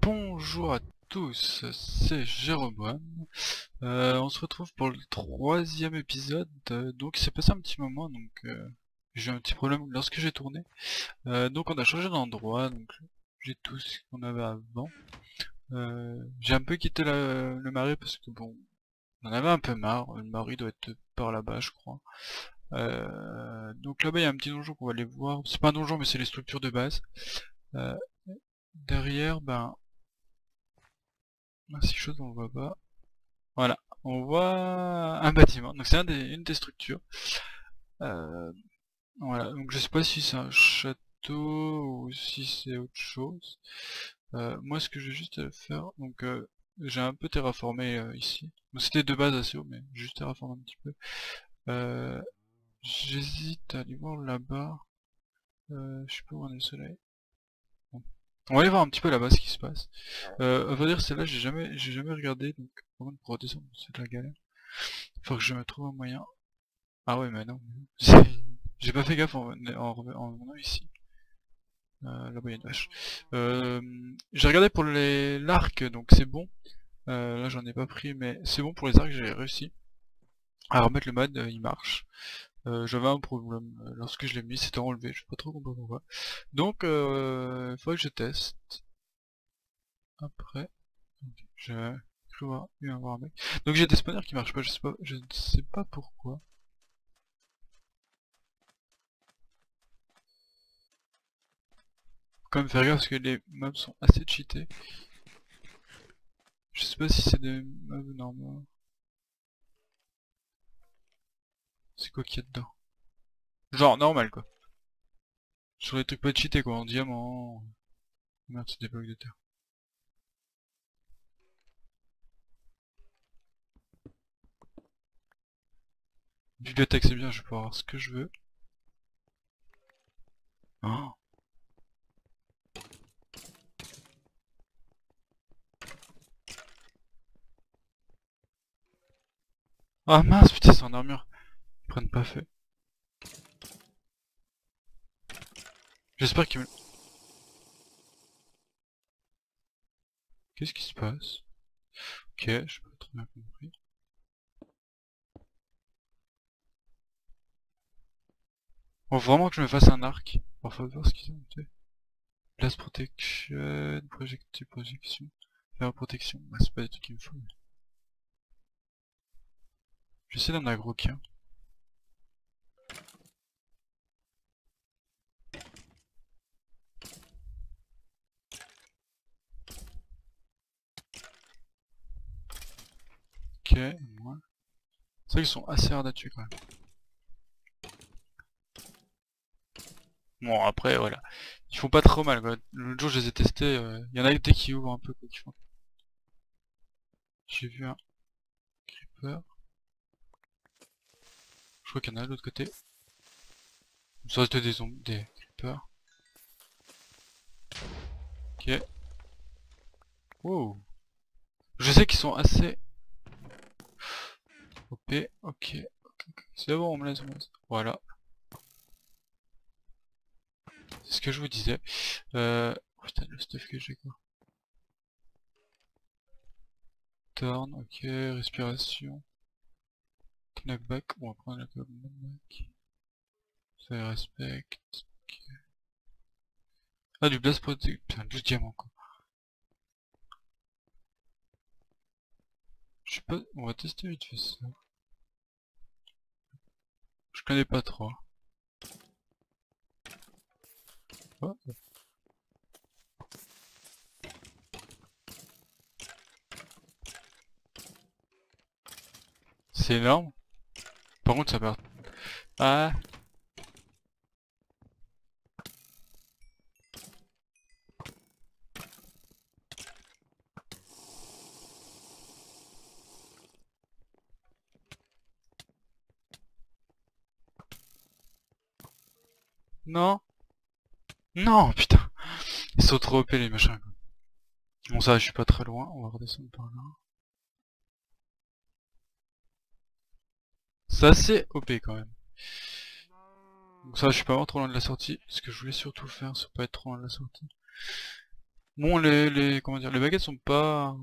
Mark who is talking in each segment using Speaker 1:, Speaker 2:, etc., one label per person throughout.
Speaker 1: Bonjour à tous, c'est Jéroboam. On se retrouve pour le troisième épisode. Donc il s'est passé un petit moment, donc j'ai eu un petit problème lorsque j'ai tourné. Donc on a changé d'endroit, donc j'ai tout ce qu'on avait avant. J'ai un peu quitté le marais parce que bon, on en avait un peu marre. Le marais doit être par là-bas, je crois. Donc là-bas il y a un petit donjon qu'on va aller voir. C'est pas un donjon mais c'est les structures de base. Euh, Derrière, ben, si chose on le voit pas. Voilà, on voit un bâtiment, donc c'est une des structures. Euh, voilà, donc je sais pas si c'est un château ou si c'est autre chose. Moi ce que je vais juste faire, donc j'ai un peu terraformé ici. Donc, c'était de base assez haut, mais j'ai juste terraformé un petit peu. J'hésite à aller voir là-bas. Je sais pas où on est le soleil. Bon. On va aller voir un petit peu là-bas ce qui se passe. À vrai dire, celle-là j'ai jamais regardé, donc par contre, pour redescendre c'est de la galère. Faut que je me trouve un moyen. Ah ouais, mais non. J'ai pas fait gaffe en venant ici. Là-bas, il y a une vache. J'ai regardé pour l'arc, donc c'est bon. Là, j'en ai pas pris, mais c'est bon pour les arcs, j'ai réussi à remettre le mode, il marche. J'avais un problème lorsque je l'ai mis, c'était enlevé, je sais pas trop pourquoi. Donc, il faudrait que je teste. Après, j'ai cru avoir un mec. Donc j'ai des spawners qui marchent pas, je ne sais pas pourquoi. Faut quand même faire gaffe parce que les mobs sont assez cheatés. Je sais pas si c'est des mobs normaux. C'est quoi qu'il y a dedans? Genre normal quoi. Sur les trucs pas cheatés quoi, en diamant. Merde, c'est des blocs de terre. Bibliothèque c'est bien, je vais pouvoir avoir ce que je veux. Oh, ah mince, putain, c'est en armure. Ils prennent pas feu. J'espère qu'ils me... Qu'est-ce qui se passe? Ok, je pas trop bien compris. Faut vraiment que je me fasse un arc. Alors faut voir ce qu'ils ont fait. Blast protection, projection, faire protection. Bah, c'est pas des trucs qu'il me faut. J'essaie d'en aggro qu'un. Ok, moi. C'est vrai qu'ils sont assez hard à tuer quand même. Bon après voilà. Ils font pas trop mal quoi. L'autre jour je les ai testés, y en a des qui ouvrent un peu quoi, qui font. J'ai vu un creeper. Je crois qu'il y en a de l'autre côté. Ça reste des zombies, des creepers. Ok. Wow. Je sais qu'ils sont assez OP. Ok. C'est bon, on me laisse, Voilà. C'est ce que je vous disais. Oh, putain, le stuff que j'ai quoi. Turn, ok, respiration. Knockback, on va prendre la knockback. Ça respecte. Ok. Ah, du blast protect. Putain, 12 diamants quoi. Je sais pas, on va tester vite fait ça. Je connais pas trop. Oh. C'est énorme. Par contre ça perd. Ah. Non. Non, putain. Ils sont trop OP les machins quoi. Bon ça, je suis pas très loin, on va redescendre par là. C'est assez OP quand même. Donc ça, je suis pas vraiment trop loin de la sortie. Ce que je voulais surtout faire, c'est pas être trop loin de la sortie. Bon, comment dire, les baguettes sont pas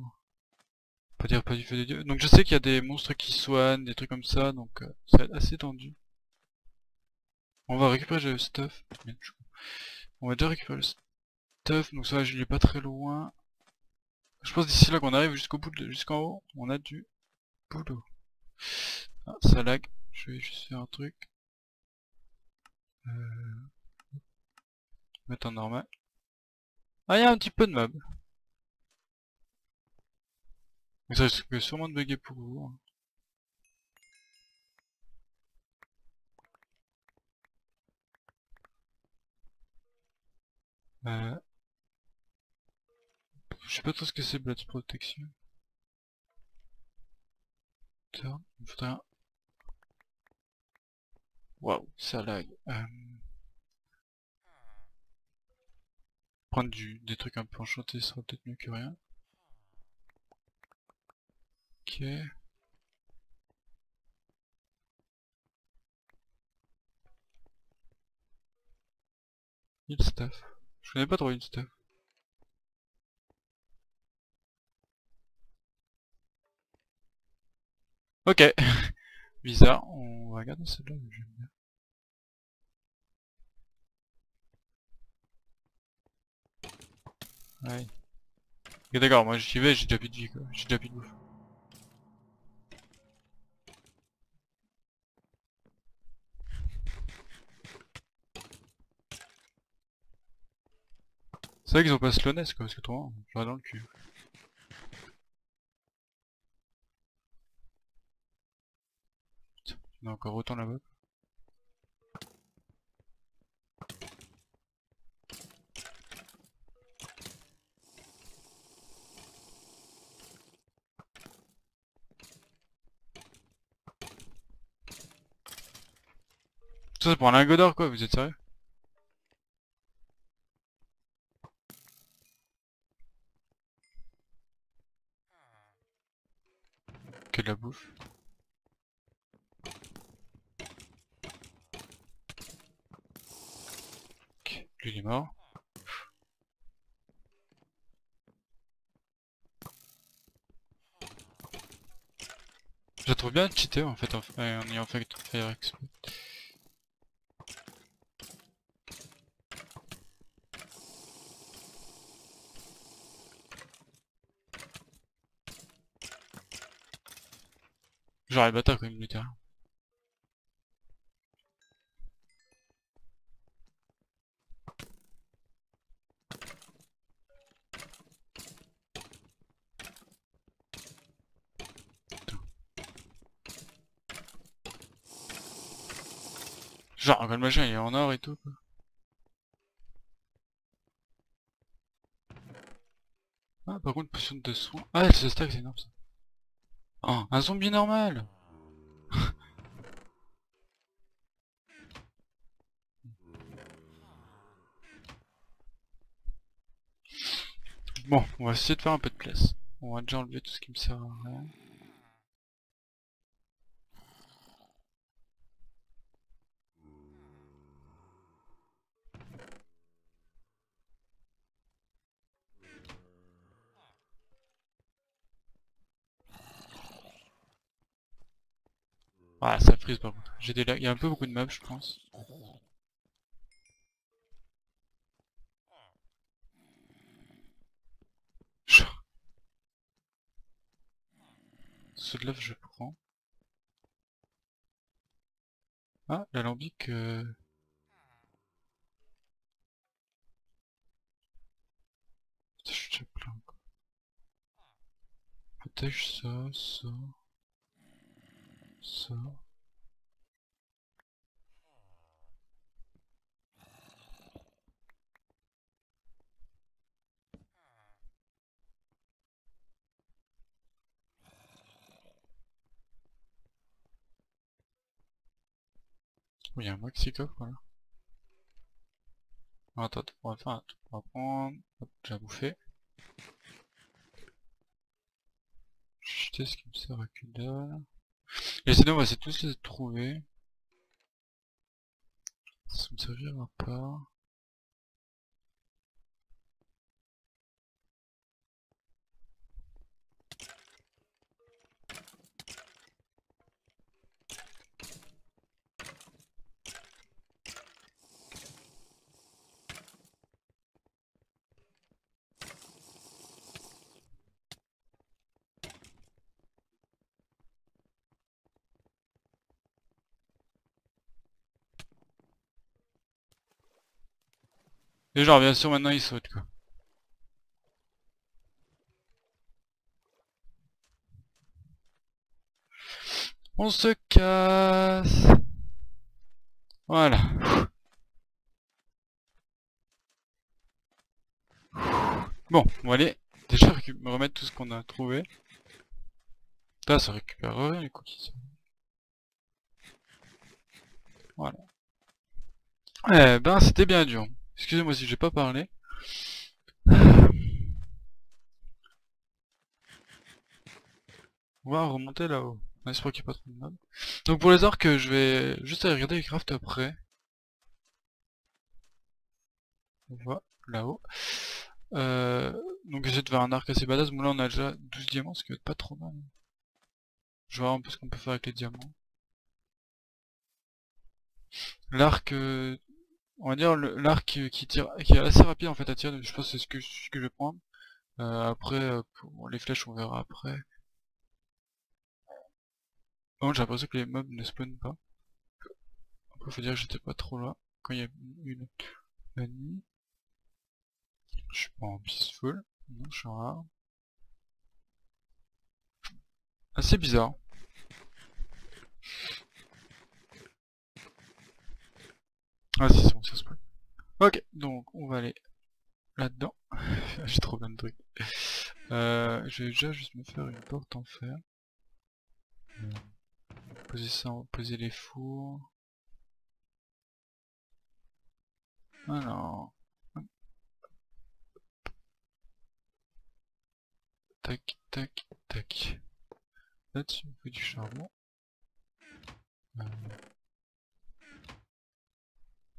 Speaker 1: dire pas du feu des dieux. Donc je sais qu'il y a des monstres qui soignent, des trucs comme ça, donc ça va être assez tendu. On va récupérer le stuff. Merde, on va déjà récupérer le stuff, donc ça va, je l'ai pas très loin. Je pense d'ici là qu'on arrive jusqu'au bout, jusqu'en haut, on a du boulot. Ah, ça lag. Je vais juste faire un truc. Mettre en normal. Ah, il y a un petit peu de mob. Mais ça risque sûrement de bugger pour vous, hein. Euh, je sais pas trop ce que c'est Blood Protection. Attends, il me faudrait un... Waouh, ça lag. Prendre des trucs un peu enchantés sera peut-être mieux que rien. Ok. Heal staff. Je connais pas trop heal staff. Ok. Bizarre. On va regarder celle-là. J'aime bien. Ouais. Ok, d'accord, moi j'y vais, j'ai déjà plus de vie quoi. J'ai déjà plus de bouffe. C'est vrai qu'ils ont pas slowness quoi, parce que autrement, j'aurais dans le cul. Putain, il y en a encore autant là-bas. Ça c'est pour un lingot d'or quoi, vous êtes sérieux? Que de la bouffe. Ok, lui il est mort. Je la trouve bien cheatée en fait, en ayant fait Fire Exploit. Genre les bâtards quand même, littéralement. Genre quand le machin il est en or et tout quoi. Ah par contre potion de soin. Ah elle se stack, c'est énorme ça. Oh, un zombie normal. Bon, on va essayer de faire un peu de place. On va déjà enlever tout ce qui me sert à rien. Ah ça freeze par contre. J'ai des lags. Il y a un peu beaucoup de mobs je pense. Ceux de lave je prends. Ah, l'alambic putain, je suis déjà plein quoi. Protège ça, ça, ça. Oh, il y a un maxi coffre voilà. Ah, attends, on va faire un truc. On va prendre. Hop, j'ai bouffé. Jeter ce qui me sert à que dalle. Et sinon on va essayer de tous les trouver. Ça me servira pas. Et genre bien sûr maintenant il saute quoi. On se casse. Voilà. Bon, on va aller déjà remettre tout ce qu'on a trouvé. Ça récupère rien les cookies. Voilà. Eh ben c'était bien dur. Excusez-moi si j'ai pas parlé. On va remonter là-haut. On espère qu'il n'y a pas trop de mobs. Donc pour les arcs, je vais juste aller regarder les crafts après. On voit là-haut. Donc j'essaie de faire un arc assez badass. Bon là on a déjà 12 diamants, ce qui va être pas trop mal. Je vais voir un peu ce qu'on peut faire avec les diamants. L'arc, on va dire l'arc qui tire, qui est assez rapide en fait à tirer. Je pense que c'est ce que je vais prendre. Après, pour les flèches on verra après. Bon, j'ai l'impression que les mobs ne spawnent pas. Après faut dire que j'étais pas trop là quand il y a une la nuit. Je suis pas en peaceful. Non, je suis en rare. Assez bizarre. Ah si c'est bon, ça spawn. Ok, donc on va aller là-dedans. J'ai trop plein de trucs. Je vais déjà juste me faire une porte en fer. Poser ça, on va poser les fours. Alors, tac, tac, tac. Là-dessus, on fait du charbon.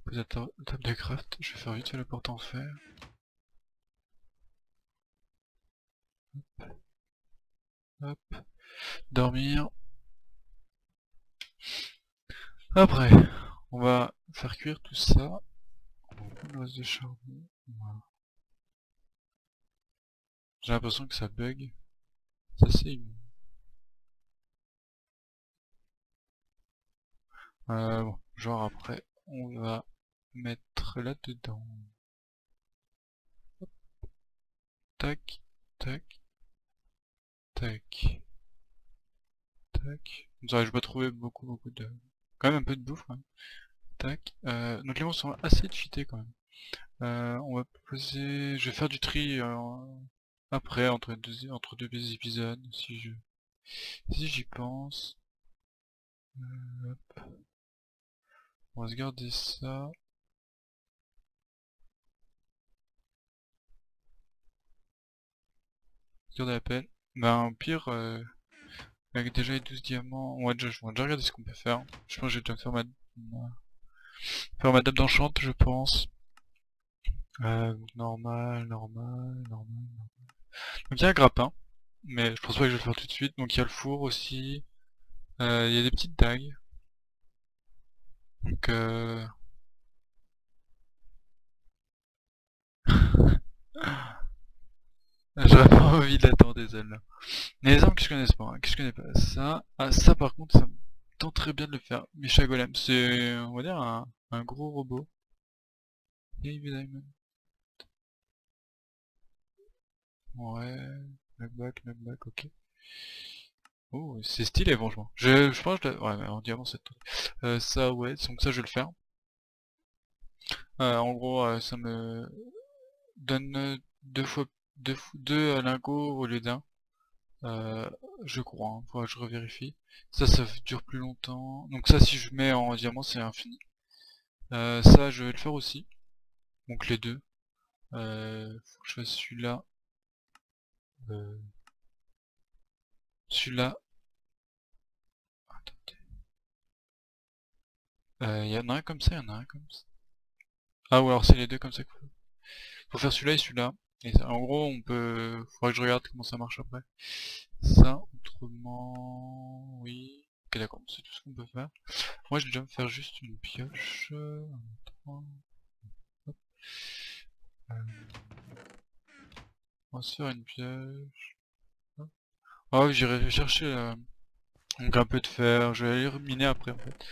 Speaker 1: Poser la table de craft. Je vais faire vite fait la porte en fer. Hop. Dormir. Après, on va faire cuire tout ça. On va prendre le reste de charbon. Voilà. J'ai l'impression que ça bug. Ça c'est immonde. Bon, genre après, on va mettre là-dedans. Tac, tac, tac, tac. Ça, je vais trouver beaucoup de... Quand même un peu de bouffe, hein. Tac. Donc les monstres sont assez cheatés quand même. On va poser... Je vais faire du tri après, entre deux épisodes, si j'y pense. Hop. On va se garder ça. Garder la pelle. Ben au pire, avec déjà les 12 diamants, on va déjà regarder ce qu'on peut faire. Je pense que je vais déjà faire ma dame d'enchante, je pense. Normal. Donc il y a un grappin, mais je pense pas que je vais le faire tout de suite. Donc il y a le four aussi. Il y a des petites dagues. Donc j'aurais pas envie d'attendre des ailes là. Mais les armes que je connais pas, hein, que je connais pas. Ça, ah ça par contre, ça me tente très bien de le faire. Misha Golem, c'est, on va dire, un gros robot. Heavy Diamond. Ouais, knockback, ok. Oh, c'est stylé franchement. Je pense que ouais, mais en diamant c'est tout. Ça ouais, donc ça je vais le faire. En gros, ça me donne deux lingots au lieu d'un. Euh, je crois, hein, faudra que je revérifie. Ça dure plus longtemps. Donc ça, si je mets en diamant, c'est infini. Ça, je vais le faire aussi. Donc les deux. Faut que je fasse celui-là. Euh, celui-là. Attendez. Il y en a un comme ça, il y en a un comme ça. Ah ou alors c'est les deux comme ça qu'il faut faire celui-là et celui-là. Et en gros, on peut... Faudra que je regarde comment ça marche après. Ça, autrement... Oui. Ok, d'accord, c'est tout ce qu'on peut faire. Moi, je vais déjà me faire juste une pioche. Hop. Euh, on va se faire une pioche. Hop. Oh, j'irai chercher donc un peu de fer. Je vais aller miner après, en fait.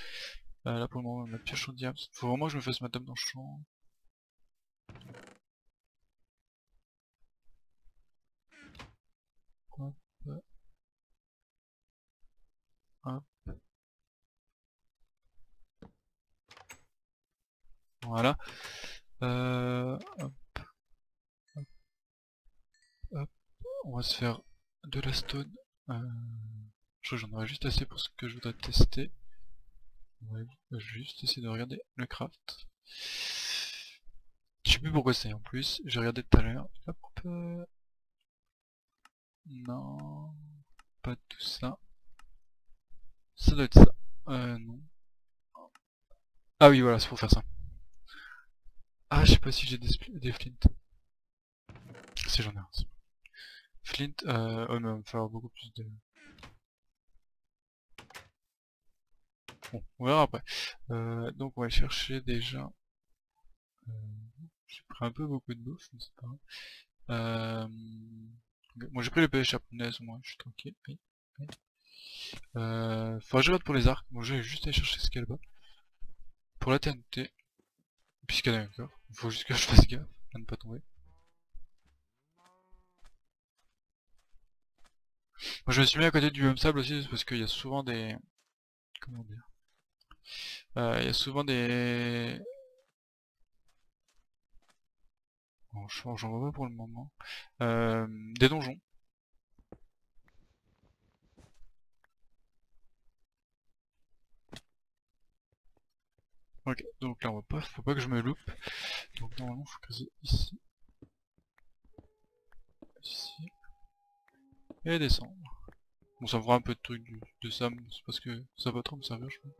Speaker 1: Là, pour le moment, ma pioche en diamant. Faut vraiment que je me fasse ma table dans le champ. Voilà. Hop, hop. On va se faire de la stone. Je crois que j'en aurai juste assez pour ce que je voudrais tester. Ouais, je vais juste essayer de regarder le craft. Je sais plus pourquoi c'est en plus, j'ai regardé tout à l'heure. Hop, non, pas tout ça. Ça doit être ça. Non. Ah oui, voilà, c'est pour faire ça. Ah, je sais pas si j'ai des flint. Si j'en ai un. Flint, oh, mais il va me falloir beaucoup plus de... Bon, on verra après. Donc on va chercher déjà... Euh, j'ai pris un peu beaucoup de bouffe, mais c'est pas grave. Bon, j'ai pris les pêches japonaises, moi, je suis tranquille. Oui, oui. Faut que je regarde pour les arcs. Bon, je vais juste aller chercher ce qu'il y a là-bas. Pour la TNT, puisqu'il y en a encore, il faut juste que je fasse gaffe à ne pas tomber. Moi, je me suis mis à côté du sable aussi, parce qu'il y a souvent des... Comment dire, il y a souvent des... Bon, j'en vois pas pour le moment. Des donjons. Ok, donc là on va pas, faut pas que je me loupe. Donc normalement faut que c'est ici, ici, et descendre. Bon, ça me fera un peu de trucs de ça, c'est parce que ça va trop me servir, je crois.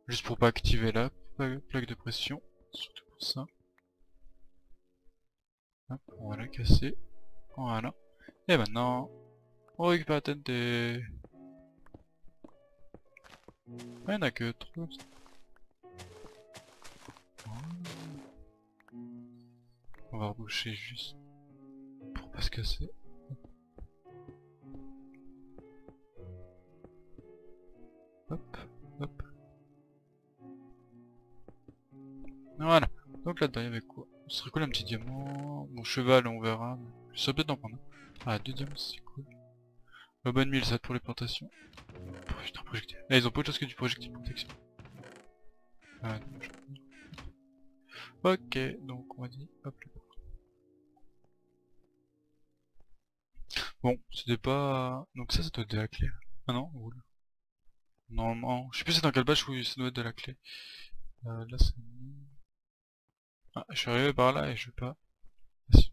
Speaker 1: Juste pour pas activer la plaque de pression, surtout pour ça. Hop, on va la casser. Voilà. Et maintenant, on récupère la TNT. Il y en a que 3. On va reboucher juste pour pas se casser. Hop, hop. Voilà. Donc là-dedans, il y avait quoi? Ce serait cool un petit diamant. Mon cheval, on verra. Je serais peut-être d'en prendre un. Ah, 2 diamants, c'est cool. Bonne 1007 pour les plantations. Oh, putain, projectile. Là, ils ont pas autre chose que du projectile protection. Ah, non, ok, donc on va dire, hop là. Bon, c'était pas... Donc ça doit être de la clé. Ah non, roule. Normalement, je sais plus c'est dans quelle page où ça doit être de la clé. Là c'est... Ah, je suis arrivé par là et je vais pas... Ah, si.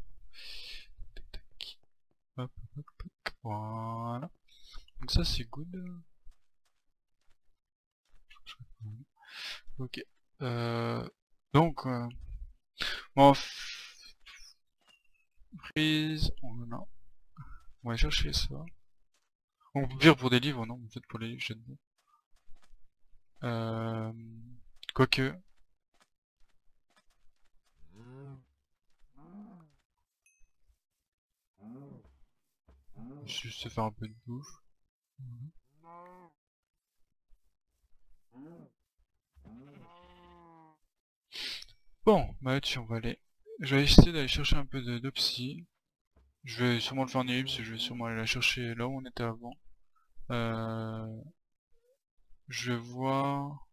Speaker 1: Tac, tac. Hop, hop, hop. Voilà. Donc ça c'est good. Ok. Donc... Bon, freeze... Voilà. On va chercher ça. On peut dire pour des livres, non, en fait pour les livres, j'ai de bon. Quoique... Juste se faire un peu de bouffe. Bon, bah là-dessus on va aller. Je vais essayer d'aller chercher un peu de psy. Je vais sûrement le faire en ellipse, je vais sûrement aller la chercher là où on était avant. Je vais voir...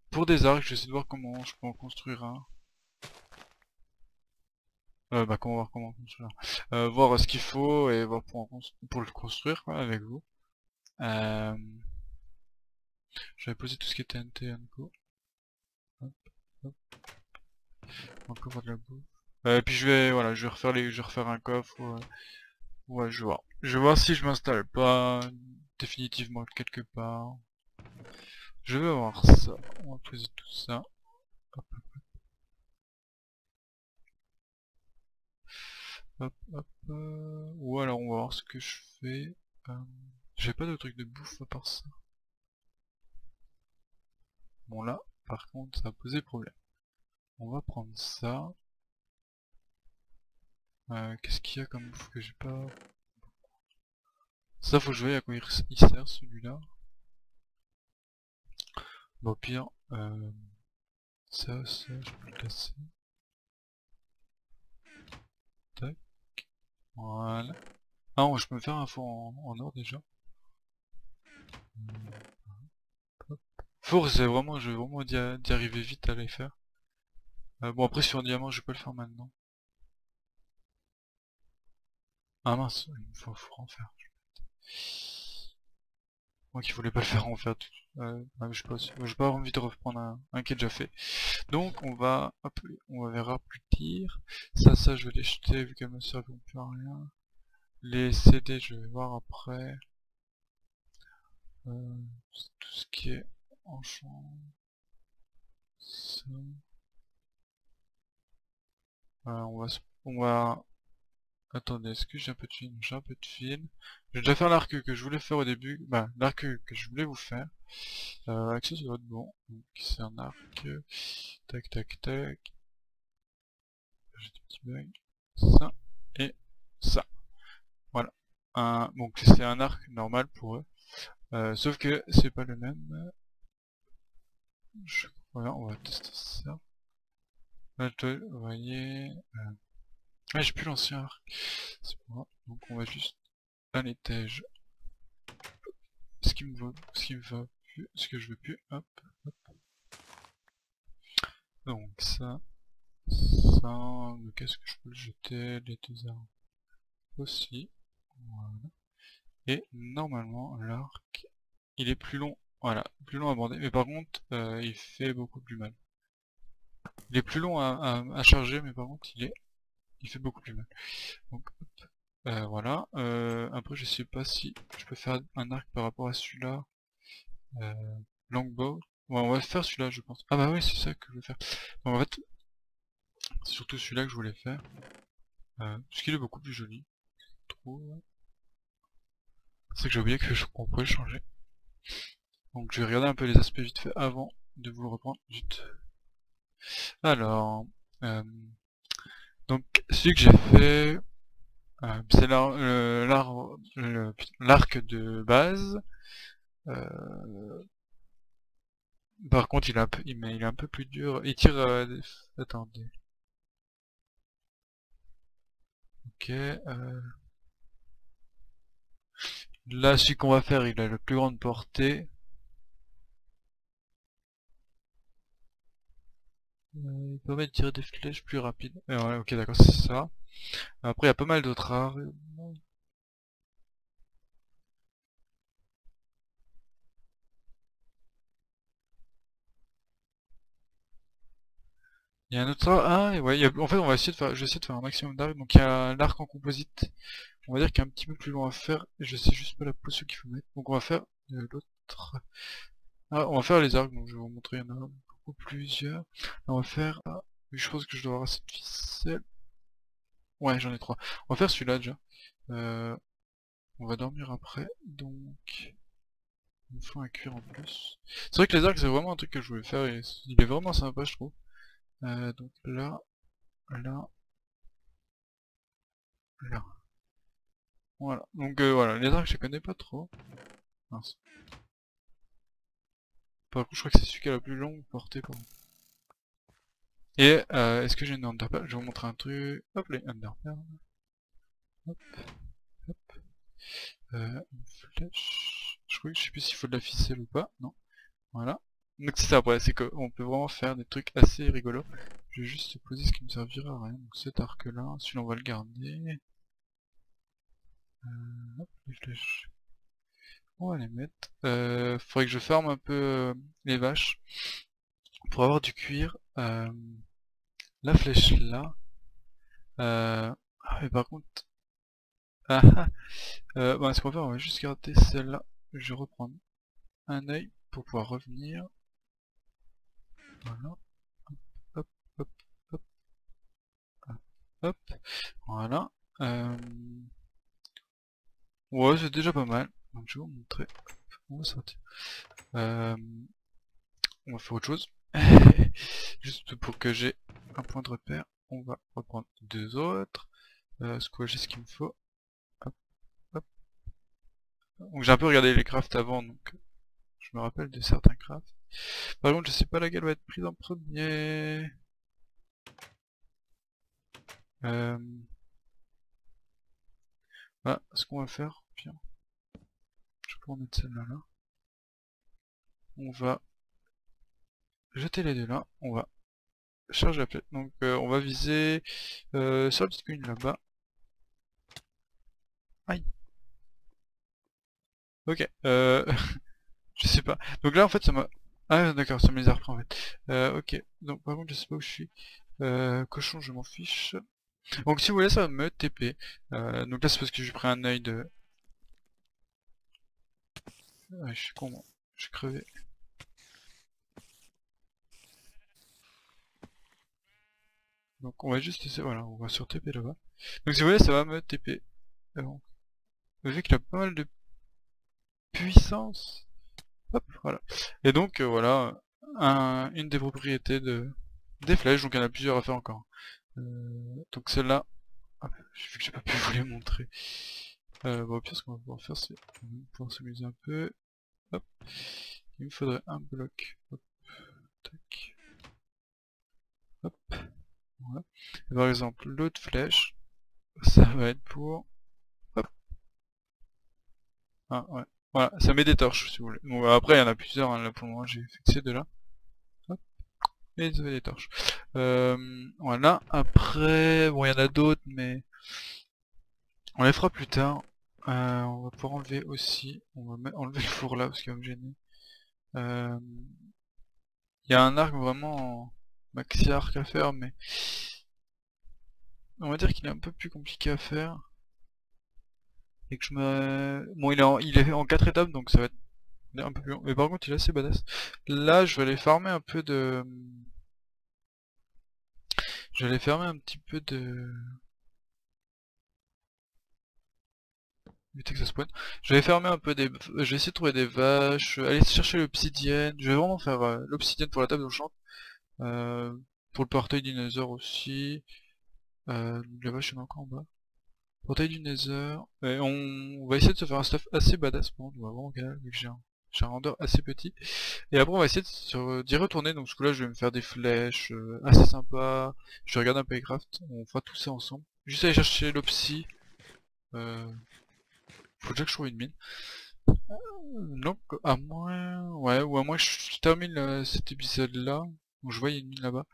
Speaker 1: Pour des arcs, je vais essayer de voir comment je peux en construire un. Bah comment voir comment construire un. Voir ce qu'il faut et voir pour le construire quoi, avec vous. Je vais poser tout ce qui est TNT and go. Hop, hop. Encore de la bouffe. Et puis voilà, je vais refaire un coffre. Ouais, je vais voir. Je vais voir si je m'installe pas définitivement quelque part. Je vais voir ça. On va poser tout ça. Hop, hop, hop. Ou alors on va voir ce que je fais. J'ai pas de truc de bouffe à part ça. Bon là, par contre, ça va poser problème. On va prendre ça. Qu'est-ce qu'il y a comme bouffe que j'ai pas? Ça faut jouer à quoi il sert celui-là. Bon au pire, ça, je peux le casser. Tac, voilà. Ah, je peux me faire un four en or déjà. Force, c'est vraiment, je vais vraiment d'y arriver vite à les faire. Bon après sur un diamant je vais pas le faire maintenant. Ah mince, il me faut en faire. Moi qui voulais pas le faire en faire tout. Je sais pas, j'ai pas envie de reprendre un qui est déjà fait. Donc on va, hop, on va vers rapetir. Ça je vais les jeter vu qu'elles me serviront plus à rien. Les CD je vais voir après. Tout ce qui est enchant. Ça. On va. Attendez, est-ce que j'ai un peu de fil? J'ai un peu de fil. J'ai déjà fait l'arc que je voulais faire au début. Bah, l'arc que je voulais vous faire. Avec ça, ça doit être bon. Donc, c'est un arc. Tac, tac, tac. J'ai des petits bugs. Ça. Et ça. Voilà. Donc, c'est un arc normal pour eux. Sauf que c'est pas le même. Voilà, on va tester ça. Là, vous voyez. Ah, j'ai plus l'ancien arc. C'est pas grave. Donc, on va juste à l'étage. Ce qui me va plus, ce que je veux plus, hop, hop. Donc ça, le casque je peux le jeter, les deux armes aussi, voilà. Et normalement l'arc, il est plus long, voilà, plus long à bander, mais par contre il fait beaucoup plus mal. Il est plus long à charger, mais par contre il fait beaucoup plus mal. Donc hop, voilà, après je sais pas si je peux faire un arc par rapport à celui-là, longbow. Ouais, on va faire celui-là je pense. Ah bah oui c'est ça que je veux faire. Donc en fait, c'est surtout celui-là que je voulais faire. Parce qu'il est beaucoup plus joli. Trop. C'est vrai que j'ai oublié qu'on pouvait le changer. Donc je vais regarder un peu les aspects vite fait avant de vous le reprendre vite. Alors, donc celui que j'ai fait, c'est l'arc de base. Par contre il est un peu, il est un peu plus dur. Il tire. Attendez. Ok. Là celui qu'on va faire, il a la plus grande portée. Il permet de tirer des flèches plus rapides. Ouais, ok d'accord, c'est ça. Après il y a pas mal d'autres arts. Il y a un autre art. Ah ouais, en fait on va essayer de faire. Je vais essayer de faire un maximum d'arcs. Donc il y a l'arc en composite. On va dire qu'il y a un petit peu plus long à faire. Je sais juste pas la position qu'il faut mettre. Donc on va faire l'autre. Ah, on va faire les arcs, donc je vais vous montrer, il y en a beaucoup plusieurs. On va faire. Ah, oui, je pense que je dois avoir assez de ficelle. Ouais, j'en ai trois. On va faire celui-là déjà. Euh, on va dormir après, donc il me faut un cuir en plus. C'est vrai que les arcs c'est vraiment un truc que je voulais faire et il est vraiment sympa je trouve. Donc là, là, là. Voilà. Donc voilà, les arcs je connais pas trop. Mince. Par contre je crois que c'est celui qui a la plus longue portée pour moi. Et est-ce que j'ai une underpearl? Je vais vous montrer un truc. Hop les underpearl. Hop, hop. Une flèche. Je sais plus s'il faut de la ficelle ou pas. Non. Voilà. Donc c'est ça après, c'est qu'on peut vraiment faire des trucs assez rigolos. Je vais juste poser ce qui me servira à rien. Donc cet arc là, celui-là on va le garder. Hop, les flèches. On va les mettre. Faudrait que je ferme un peu les vaches pour avoir du cuir. La flèche là. Ah, mais par contre. Ah, ah, bah, ce qu'on va faire, on va juste garder celle-là. Je vais reprendre un œil pour pouvoir revenir. Voilà. Hop, hop, hop, hop, hop. Voilà. Ouais, c'est déjà pas mal. Donc je vais vous montrer. Hop, on va sortir. On va faire autre chose. Juste pour que j'ai un point de repère. On va reprendre deux autres. Squash, ce qu'il me faut. Hop, hop. Donc j'ai un peu regardé les crafts avant, donc je me rappelle de certains crafts. Par contre, je sais pas laquelle va être prise en premier. Euh... Ah, ce qu'on va faire, bien. Je vais pouvoir mettre celle-là là. On va jeter les deux là, on va charger la flèche. Donc on va viser sur le petit screen là-bas. Aïe. Ok, je sais pas. Donc là en fait ça m'a... Ah d'accord, ça me les a repris en fait. Ok, donc par contre je sais pas où je suis. Cochon je m'en fiche. Donc si vous voulez ça va me TP. Donc là c'est parce que j'ai pris un œil de... Ouais, je suis con moi, je suis crevé. Donc on va juste essayer, voilà, on va sur TP là-bas. Donc si vous voulez ça va me TP. Bon. Vu qu'il a pas mal de puissance. Hop, voilà. Et donc voilà, une des propriétés des flèches, donc il y en a plusieurs à faire encore. Donc celle-là, vu que j'ai pas pu vous les montrer. Bon, au pire ce qu'on va pouvoir faire c'est pouvoir s'amuser un peu. Hop. Il me faudrait un bloc. Hop. Tac. Hop. Voilà. Et par exemple l'autre flèche, ça va être pour... Hop. Ah ouais. Voilà, ça met des torches si vous voulez. Bon après il y en a plusieurs, hein, là pour le moment j'ai fait que ces deux-là. Hop. Et ça fait des torches. Voilà, après, bon il y en a d'autres mais on les fera plus tard. On va pouvoir enlever aussi, on va enlever le four là parce qu'il va me gêner. Il y a un arc vraiment maxi arc à faire mais on va dire qu'il est un peu plus compliqué à faire. Et que je me... Bon il est en 4 étapes donc ça va être un peu plus long. Mais par contre il est assez badass. Là je vais aller farmer un peu de... Je vais aller farmer un petit peu de... Éviter que ça spawn. Je vais fermer un peu des... Je vais essayer de trouver des vaches, aller chercher l'obsidienne. Je vais vraiment faire l'obsidienne pour la table de chante. Pour le portail du Nether aussi. La vache il y en a encore en bas. Portail du Nether. Et on va essayer de se faire un stuff assez badass. Bon, on va vraiment galérer vu que j'ai un render assez petit. Et après on va essayer d'y retourner. Donc ce coup là je vais me faire des flèches assez sympa. Je vais regarder un peu les crafts. On fera tout ça ensemble. Juste aller chercher l'obsi. Faut déjà que je trouve une mine. Donc, à moins... Ouais, ou à moins que je termine cet épisode-là. Où je vois, il y a une mine là-bas.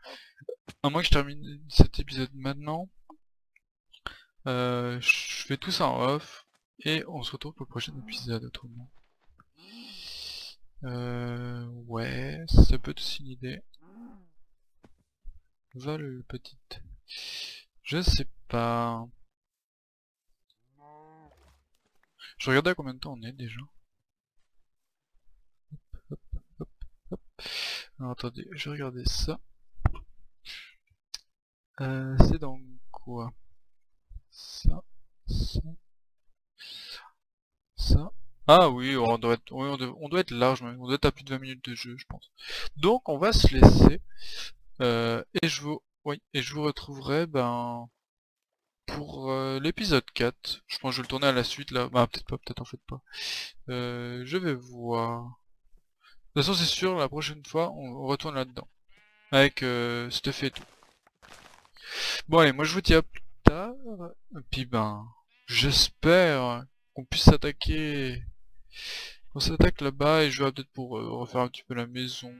Speaker 1: À moins que je termine cet épisode maintenant. Je fais tout ça en off. Et on se retrouve pour le prochain épisode, autrement. Ouais, ça peut être aussi une idée. Vol petite. Je sais pas. Je regardais à combien de temps on est déjà. Hop, hop, hop. Alors attendez, je vais regarder ça. C'est dans quoi? Ça, ça, ça. Ah oui, on doit être, oui, on doit être large, on doit être à plus de 20 minutes de jeu, je pense. Donc on va se laisser. Et je vous retrouverai pour l'épisode 4. Je pense que je vais le tourner à la suite là. Bah peut-être pas, peut-être en fait pas. Je vais voir. De toute façon c'est sûr, la prochaine fois on retourne là-dedans. Avec stuff et tout. Bon allez, moi je vous dis à plus tard. Et puis j'espère qu'on puisse s'attaquer. On s'attaque là-bas et je vais peut-être pour refaire un petit peu la maison.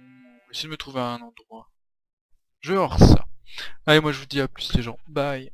Speaker 1: Essayer de me trouver un endroit. Je vais voir ça. Allez, moi je vous dis à plus les gens. Bye.